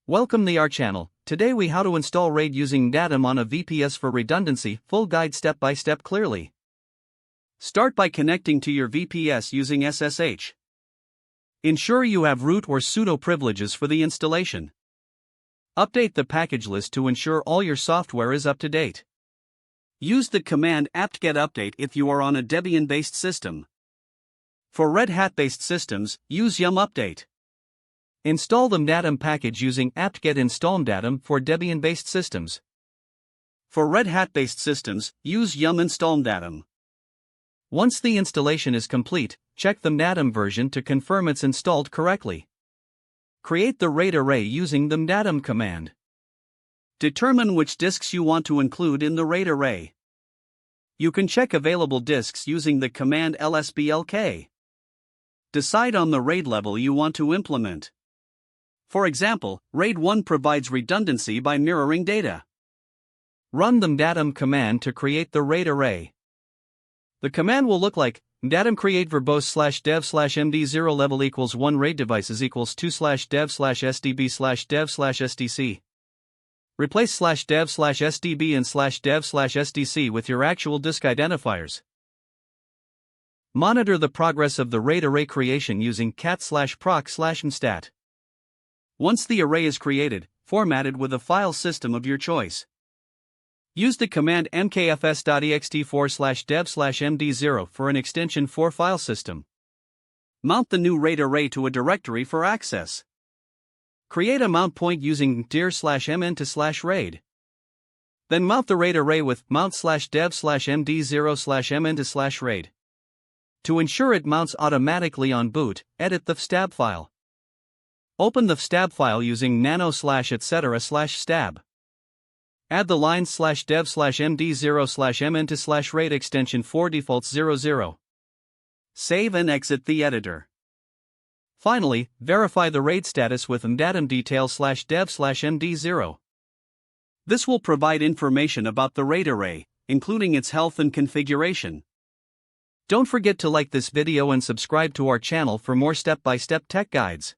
Welcome to our channel. Today we how to install RAID using mdadm on a VPS for redundancy, full guide step by step clearly. Start by connecting to your VPS using SSH. Ensure you have root or sudo privileges for the installation. Update the package list to ensure all your software is up to date. Use the command apt-get update if you are on a Debian-based system. For Red Hat-based systems, use yum update. Install the mdadm package using apt-get install mdadm for Debian-based systems. For Red Hat-based systems, use yum install mdadm. Once the installation is complete, check the mdadm version to confirm it's installed correctly. Create the RAID array using the mdadm command. Determine which disks you want to include in the RAID array. You can check available disks using the command lsblk. Decide on the RAID level you want to implement. For example, RAID 1 provides redundancy by mirroring data. Run the mdadm command to create the RAID array. The command will look like mdadm create verbose /dev/md0 level equals 1 RAID devices equals 2 /dev/sdb/dev/sdc. Replace /dev/sdb and /dev/sdc with your actual disk identifiers. Monitor the progress of the RAID array creation using cat/proc/mstat. Once the array is created, format it with a file system of your choice. Use the command mkfs.ext4/dev/md0 for an extension for file system. Mount the new RAID array to a directory for access. Create a mount point using dir/mn to /raid. Then mount the RAID array with mount/dev/md0/mn to /raid. To ensure it mounts automatically on boot, edit the fstab file. Open the fstab file using nano/etc/stab. Add the lines /dev/md0/mn to /raid extension for defaults 00. Save and exit the editor. Finally, verify the RAID status with mdadm detail/dev/md0. This will provide information about the RAID array, including its health and configuration. Don't forget to like this video and subscribe to our channel for more step-by-step tech guides.